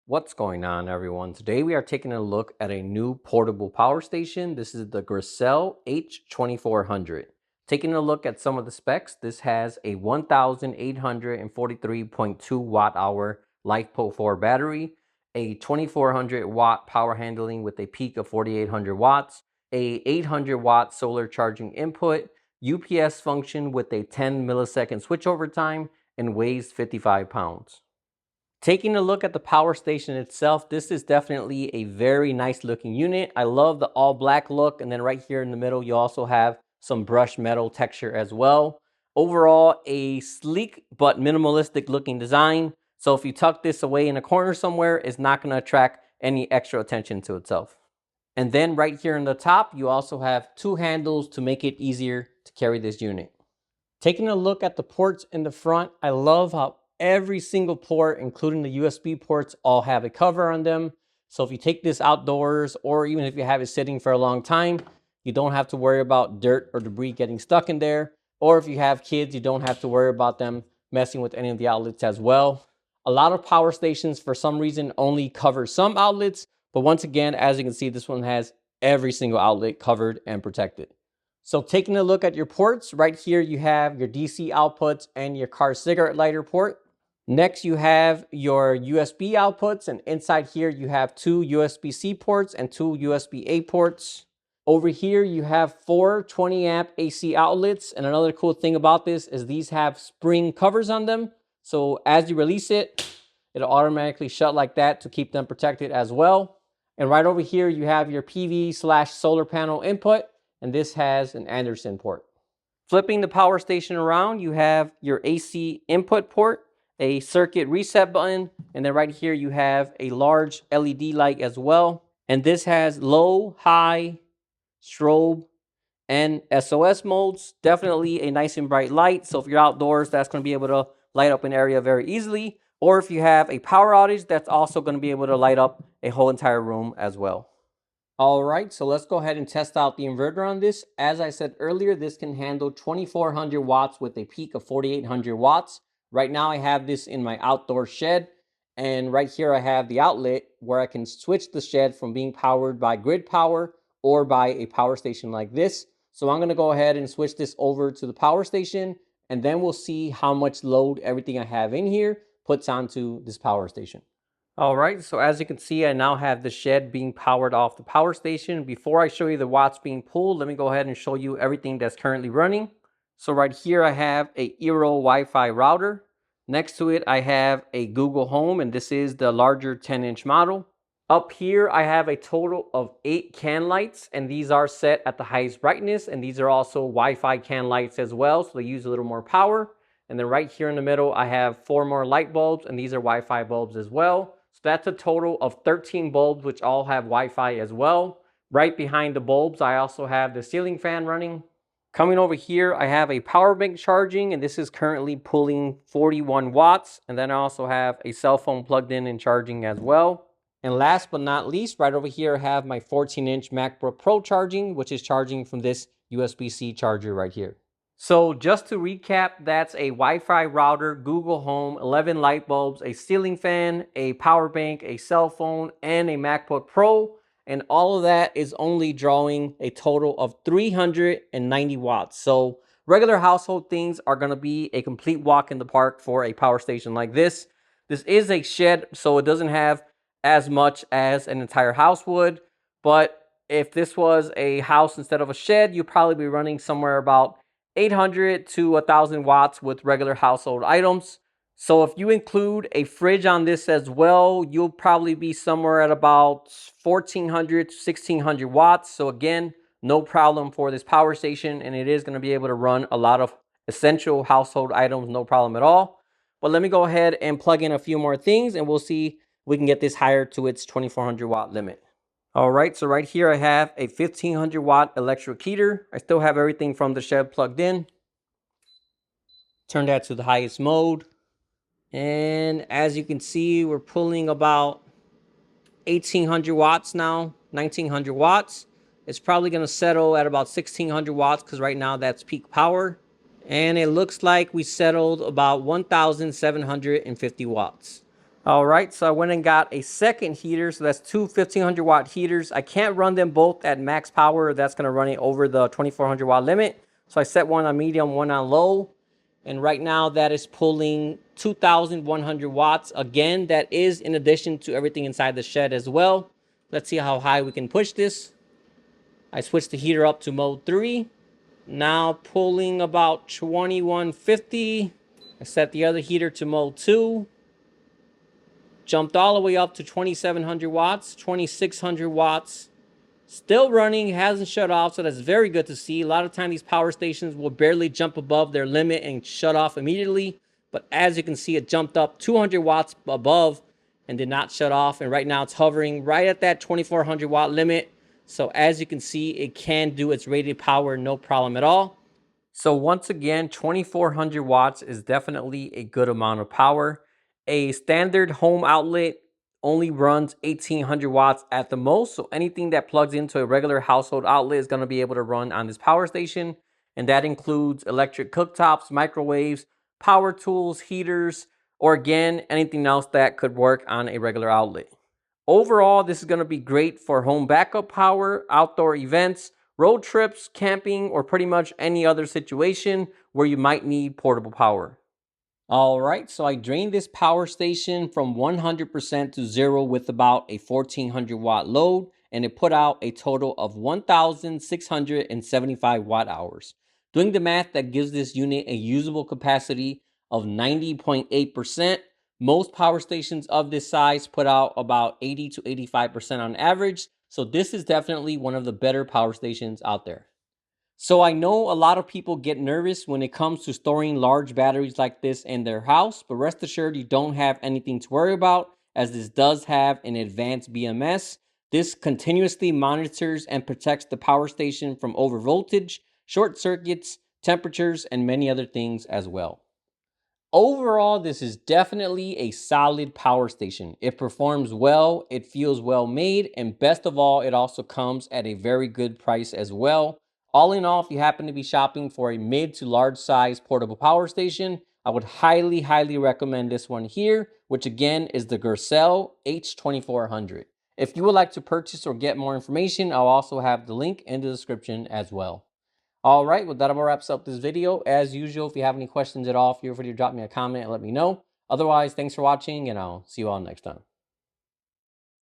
What's going on, everyone? Today we are taking a look at a new portable power station. This is the Grecell H2400. Taking a look at some of the specs, this has a 1843.2 watt hour LiFePO4 battery, a 2400 watt power handling with a peak of 4800 watts, a 800 watt solar charging input, UPS function with a 10 millisecond switchover time, and weighs 55 pounds. Taking a look at the power station itself, this is definitely a very nice looking unit. I love the all black look, and then right here in the middle you also have some brushed metal texture as well. Overall, a sleek but minimalistic looking design. So if you tuck this away in a corner somewhere, it's not going to attract any extra attention to itself. And then right here in the top, you also have two handles to make it easier to carry this unit. Taking a look at the ports in the front, I love how every single port, including the USB ports, all have a cover on them. So if you take this outdoors, or even if you have it sitting for a long time, you don't have to worry about dirt or debris getting stuck in there. Or if you have kids, you don't have to worry about them messing with any of the outlets as well. A lot of power stations, for some reason, only cover some outlets. But once again, as you can see, this one has every single outlet covered and protected. So taking a look at your ports, right here you have your DC outputs and your car cigarette lighter port. Next you have your USB outputs, and inside here you have two USB-C ports and two USB-A ports. Over here you have four 20 amp AC outlets, and another cool thing about this is these have spring covers on them. So as you release it, it'll automatically shut like that to keep them protected as well. And right over here you have your PV/solar panel input, and this has an Anderson port. Flipping the power station around, you have your AC input port, a circuit reset button, and then right here you have a large LED light as well. And this has low, high, strobe, and SOS modes. Definitely a nice and bright light. So if you're outdoors, that's going to be able to light up an area very easily. Or if you have a power outage, that's also going to be able to light up a whole entire room as well. All right, so let's go ahead and test out the inverter on this. As I said earlier, this can handle 2400 watts with a peak of 4800 watts. Right now I have this in my outdoor shed, and right here I have the outlet where I can switch the shed from being powered by grid power or by a power station like this. So I'm gonna go ahead and switch this over to the power station, and then we'll see how much load everything I have in here puts onto this power station. All right, so as you can see, I now have the shed being powered off the power station. Before I show you the watts being pulled, let me go ahead and show you everything that's currently running. So right here, I have a Eero Wi-Fi router. Next to it, I have a Google Home, and this is the larger 10-inch model. Up here, I have a total of 8 can lights, and these are set at the highest brightness, and these are also Wi-Fi can lights as well, so they use a little more power. And then right here in the middle, I have 4 more light bulbs, and these are Wi-Fi bulbs as well. So that's a total of 13 bulbs, which all have Wi-Fi as well. Right behind the bulbs, I also have the ceiling fan running. Coming over here, I have a power bank charging, and this is currently pulling 41 watts. And then I also have a cell phone plugged in and charging as well. And last but not least, right over here, I have my 14-inch MacBook Pro charging, which is charging from this USB-C charger right here. So just to recap, that's a Wi-Fi router, Google Home, 11 light bulbs, a ceiling fan, a power bank, a cell phone, and a MacBook Pro. And all of that is only drawing a total of 390 watts. So regular household things are going to be a complete walk in the park for a power station like this. This is a shed, so it doesn't have as much as an entire house would. But if this was a house instead of a shed, you'd probably be running somewhere about 800 to 1,000 watts with regular household items. So if you include a fridge on this as well, you'll probably be somewhere at about 1,400 to 1,600 watts. So again, no problem for this power station, and it is going to be able to run a lot of essential household items, no problem at all. But let me go ahead and plug in a few more things, and we'll see if we can get this higher to its 2,400 watt limit. All right, so right here I have a 1,500 watt electric heater. I still have everything from the shed plugged in. Turn that to the highest mode. And as you can see, we're pulling about 1,800 watts now, 1,900 watts. It's probably gonna settle at about 1,600 watts because right now that's peak power. And it looks like we settled about 1,750 watts. All right, so I went and got a second heater. So that's two 1500 watt heaters. I can't run them both at max power. That's going to run it over the 2400 watt limit. So I set one on medium, one on low. And right now that is pulling 2100 watts. Again, that is in addition to everything inside the shed as well. Let's see how high we can push this. I switched the heater up to mode 3. Now pulling about 2150. I set the other heater to mode 2. Jumped all the way up to 2700 watts, 2600 watts. Still running, hasn't shut off, so that's very good to see. A lot of time these power stations will barely jump above their limit and shut off immediately. But as you can see, it jumped up 200 watts above and did not shut off. And right now it's hovering right at that 2400 watt limit. So as you can see, it can do its rated power, no problem at all. So once again, 2400 watts is definitely a good amount of power. A standard home outlet only runs 1800 watts at the most. So anything that plugs into a regular household outlet is going to be able to run on this power station. And that includes electric cooktops, microwaves, power tools, heaters, or again, anything else that could work on a regular outlet. Overall, this is going to be great for home backup power, outdoor events, road trips, camping, or pretty much any other situation where you might need portable power. All right, so I drained this power station from 100% to 0 with about a 1400 watt load, and it put out a total of 1675 watt hours. Doing the math, that gives this unit a usable capacity of 90.8%. Most power stations of this size put out about 80 to 85% on average, so this is definitely one of the better power stations out there. So I know a lot of people get nervous when it comes to storing large batteries like this in their house, but rest assured you don't have anything to worry about, as this does have an advanced BMS. This continuously monitors and protects the power station from overvoltage, short circuits, temperatures, and many other things as well. Overall, this is definitely a solid power station. It performs well, it feels well made, and best of all, it also comes at a very good price as well. All in all, if you happen to be shopping for a mid to large size portable power station, I would highly recommend this one here, which again is the Grecell H2400. If you would like to purchase or get more information, I'll also have the link in the description as well. All right, well, that about wraps up this video. As usual, if you have any questions at all, feel free to drop me a comment and let me know. Otherwise, thanks for watching, and I'll see you all next time.